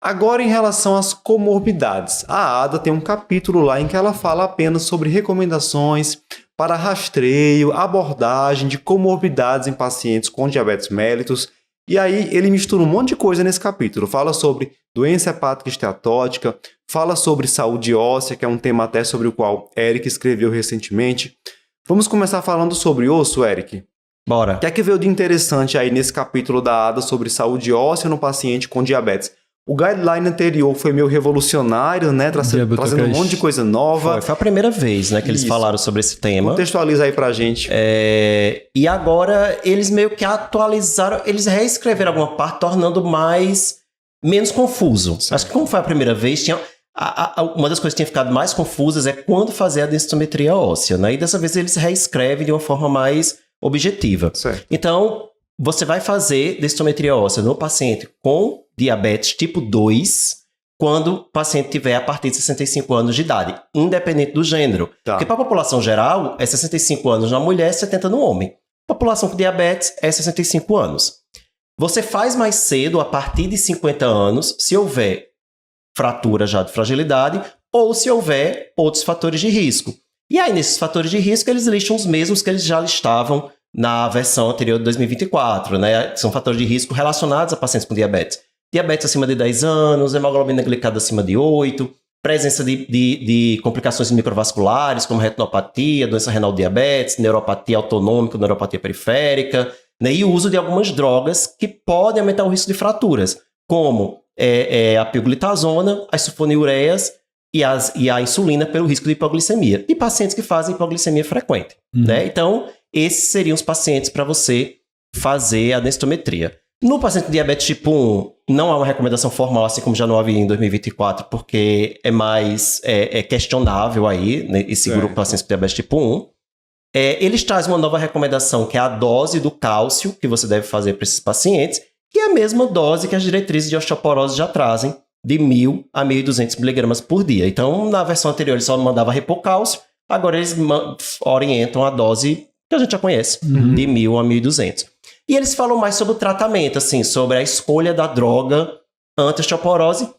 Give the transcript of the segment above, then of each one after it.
Agora, em relação às comorbidades, a Ada tem um capítulo lá em que ela fala apenas sobre recomendações para rastreio, abordagem de comorbidades em pacientes com diabetes mellitus. E aí ele mistura um monte de coisa nesse capítulo. Fala sobre doença hepática esteatótica, fala sobre saúde óssea, que é um tema até sobre o qual Eric escreveu recentemente. Vamos começar falando sobre osso, Eric? Bora. O que é que veio de interessante aí nesse capítulo da Ada sobre saúde óssea no paciente com diabetes? O guideline anterior foi meio revolucionário, né? Trazendo um monte de coisa nova. Foi a primeira vez, né, que eles falaram sobre esse tema. Contextualiza aí pra gente. E agora eles meio que atualizaram, eles reescreveram alguma parte, tornando menos confuso. Certo. Acho que como foi a primeira vez, uma das coisas que tinha ficado mais confusas é quando fazer a densitometria óssea, né? E dessa vez eles reescrevem de uma forma mais objetiva. Certo. Então, você vai fazer densitometria óssea no paciente com diabetes tipo 2 quando o paciente tiver a partir de 65 anos de idade, independente do gênero. Tá. Porque para a população geral, é 65 anos na mulher, 70 no homem. População com diabetes é 65 anos. Você faz mais cedo, a partir de 50 anos, se houver fratura já de fragilidade ou se houver outros fatores de risco. E aí, nesses fatores de risco, eles listam os mesmos que eles já listavam na versão anterior de 2024, né? São fatores de risco relacionados a pacientes com diabetes. Diabetes acima de 10 anos, hemoglobina glicada acima de 8, presença de complicações microvasculares, como retinopatia, doença renal diabetes, neuropatia autonômica, neuropatia periférica, né? E o uso de algumas drogas que podem aumentar o risco de fraturas, como a pioglitazona, as sulfonilureias e a insulina pelo risco de hipoglicemia. E pacientes que fazem hipoglicemia frequente, né? Então, esses seriam os pacientes para você fazer a densitometria. No paciente com diabetes tipo 1, não há uma recomendação formal, assim como já não havia em 2024, porque é mais questionável aí, né, esse grupo de pacientes com diabetes tipo 1. Eles trazem uma nova recomendação, que é a dose do cálcio que você deve fazer para esses pacientes, que é a mesma dose que as diretrizes de osteoporose já trazem, de 1.000 a 1.200 miligramas por dia. Então, na versão anterior, eles só mandavam repor cálcio, agora eles orientam a dose que a gente já conhece, de 1.000 a 1.200. E eles falam mais sobre o tratamento, assim, sobre a escolha da droga anti-osteoporose,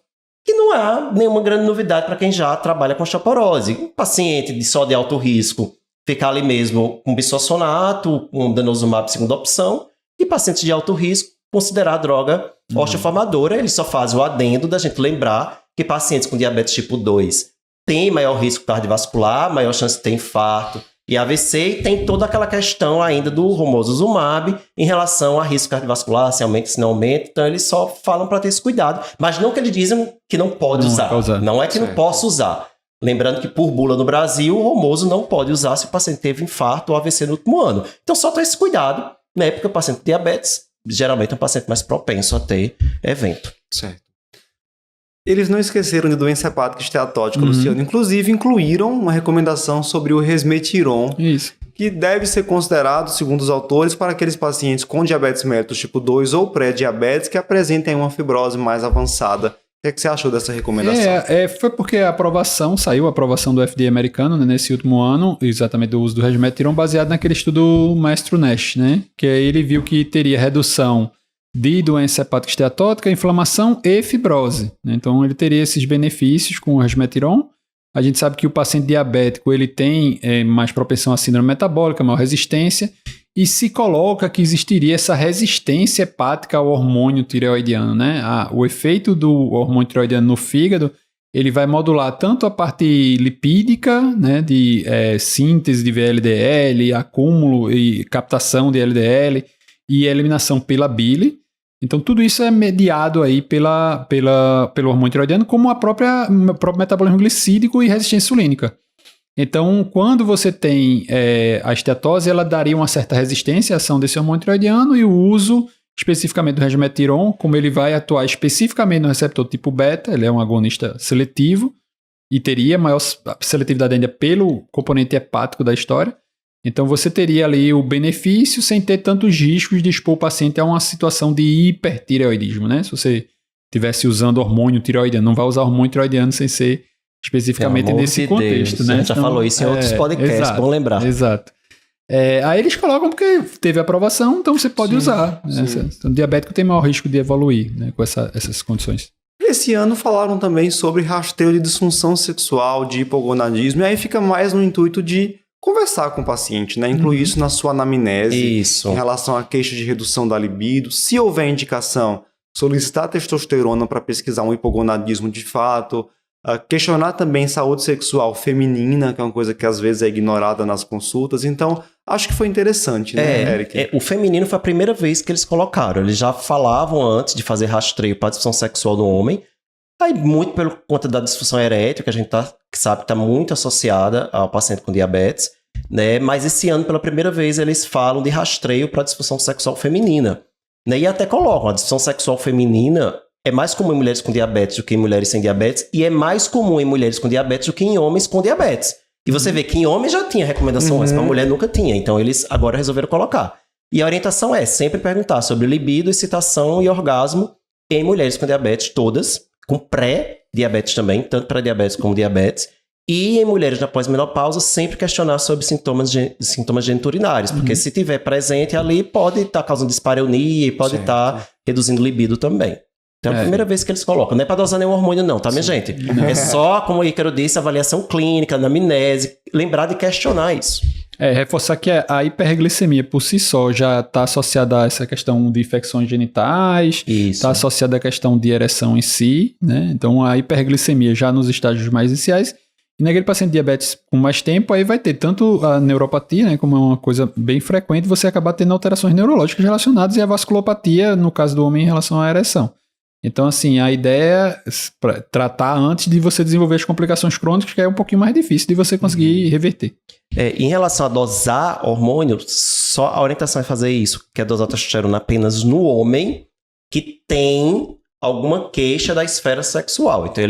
que não há nenhuma grande novidade para quem já trabalha com osteoporose. Um paciente só de alto risco, ficar ali mesmo com bisfosfonato, com denosumab segunda opção, e pacientes de alto risco, considerar a droga osteoformadora. Eles só fazem o adendo da gente lembrar que pacientes com diabetes tipo 2 têm maior risco cardiovascular, maior chance de ter infarto e AVC, e tem toda aquela questão ainda do romosozumab em relação a risco cardiovascular, se aumenta, se não aumenta. Então, eles só falam para ter esse cuidado. Mas não que eles dizem que não pode usar. Não é que não possa usar. Lembrando que, por bula no Brasil, o romoso não pode usar se o paciente teve infarto ou AVC no último ano. Então, só ter esse cuidado, né? Porque o paciente com diabetes, geralmente, é um paciente mais propenso a ter evento. Certo. Eles não esqueceram de doença hepática esteatótica, Luciano. Inclusive, incluíram uma recomendação sobre o resmetirom, que deve ser considerado, segundo os autores, para aqueles pacientes com diabetes mellitus tipo 2 ou pré-diabetes que apresentem uma fibrose mais avançada. O que é que você achou dessa recomendação? Foi porque saiu a aprovação do FDA americano, né, nesse último ano, exatamente do uso do resmetirom, baseado naquele estudo Maestro Nash, né? Que aí ele viu que teria redução de doença hepática esteatótica, inflamação e fibrose, né? Então, ele teria esses benefícios com o resmetirom. A gente sabe que o paciente diabético ele tem mais propensão a síndrome metabólica, maior resistência, e se coloca que existiria essa resistência hepática ao hormônio tireoidiano, né? O efeito do hormônio tireoidiano no fígado, ele vai modular tanto a parte lipídica, né, de síntese de VLDL, acúmulo e captação de LDL e eliminação pela bile. Então, tudo isso é mediado aí pelo hormônio tireoidiano, como o próprio metabolismo glicídico e resistência insulínica. Então, quando você tem a esteatose, ela daria uma certa resistência à ação desse hormônio tireoidiano, e o uso especificamente do resmetirom, como ele vai atuar especificamente no receptor tipo beta, ele é um agonista seletivo e teria maior seletividade ainda pelo componente hepático da história. Então, você teria ali o benefício sem ter tantos riscos de expor o paciente a uma situação de hipertireoidismo, né? Se você estivesse usando hormônio tireoidiano, não vai usar hormônio tireoidiano sem ser especificamente nesse contexto, né? A gente já falou isso em outros podcasts, vamos lembrar. Exato. Aí eles colocam porque teve aprovação, então você pode usar. Né? Então, o diabético tem maior risco de evoluir, né, com essas condições. Esse ano falaram também sobre rastreio de disfunção sexual, de hipogonadismo, e aí fica mais no intuito de conversar com o paciente, né? Incluir isso na sua anamnese, Isso. em relação à queixa de redução da libido. Se houver indicação, solicitar testosterona para pesquisar um hipogonadismo de fato, questionar também saúde sexual feminina, que é uma coisa que às vezes é ignorada nas consultas. Então, acho que foi interessante, né, Eric? O feminino foi a primeira vez que eles colocaram. Eles já falavam antes de fazer rastreio para a disfunção sexual do homem. Aí, muito por conta da disfunção erétil, que a gente sabe que está muito associada ao paciente com diabetes, né? Mas esse ano, pela primeira vez, eles falam de rastreio para a disfunção sexual feminina. Né? E até colocam, a disfunção sexual feminina é mais comum em mulheres com diabetes do que em mulheres sem diabetes, e é mais comum em mulheres com diabetes do que em homens com diabetes. E você vê que em homens já tinha recomendação antes, para mulher nunca tinha. Então, eles agora resolveram colocar. E a orientação é sempre perguntar sobre libido, excitação e orgasmo em mulheres com diabetes, todas, com pré-diabetes também, tanto pré-diabetes como diabetes. E em mulheres na pós-menopausa, sempre questionar sobre sintomas geniturinários, porque se tiver presente ali, pode estar causando dispareunia e pode estar reduzindo libido também. Então é a primeira vez que eles colocam. Não é para dosar nenhum hormônio não, tá, minha gente? É só, como o Ícaro disse, avaliação clínica, anamnese, lembrar de questionar isso. Reforçar que a hiperglicemia por si só já está associada a essa questão de infecções genitais, está associada à questão de ereção em si, né? Então a hiperglicemia já nos estágios mais iniciais. E naquele paciente diabetes com mais tempo, aí vai ter tanto a neuropatia, né, como é uma coisa bem frequente, você acabar tendo alterações neurológicas relacionadas e a vasculopatia, no caso do homem, em relação à ereção. Então, assim, a ideia é tratar antes de você desenvolver as complicações crônicas, que é um pouquinho mais difícil de você conseguir reverter. Em relação a dosar hormônio, só a orientação é fazer isso, que é dosar testosterona apenas no homem que tem alguma queixa da esfera sexual. Então,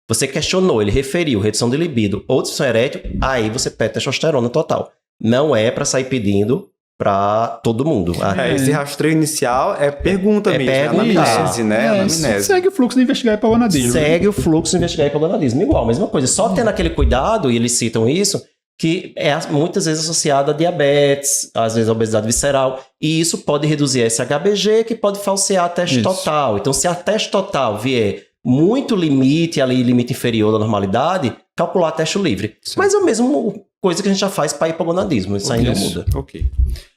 você questionou, ele referiu redução de libido ou disfunção erétil, aí você pede testosterona total. Não é para sair pedindo para todo mundo. Esse rastreio inicial é pergunta mesmo, é anamnese, né? Anamnese. Segue o fluxo de investigar hipogonadismo. Segue o fluxo de investigar hipogonadismo. Igual, mesma coisa. Só tendo aquele cuidado, e eles citam isso, que é muitas vezes associado a diabetes, às vezes a obesidade visceral, e isso pode reduzir esse HBG, que pode falsear a teste total. Então, se a teste total vier muito limite, ali limite inferior da normalidade, calcular teste livre. Sim. Mas é a mesma coisa que a gente já faz para hipogonadismo, isso ainda muda. Ok.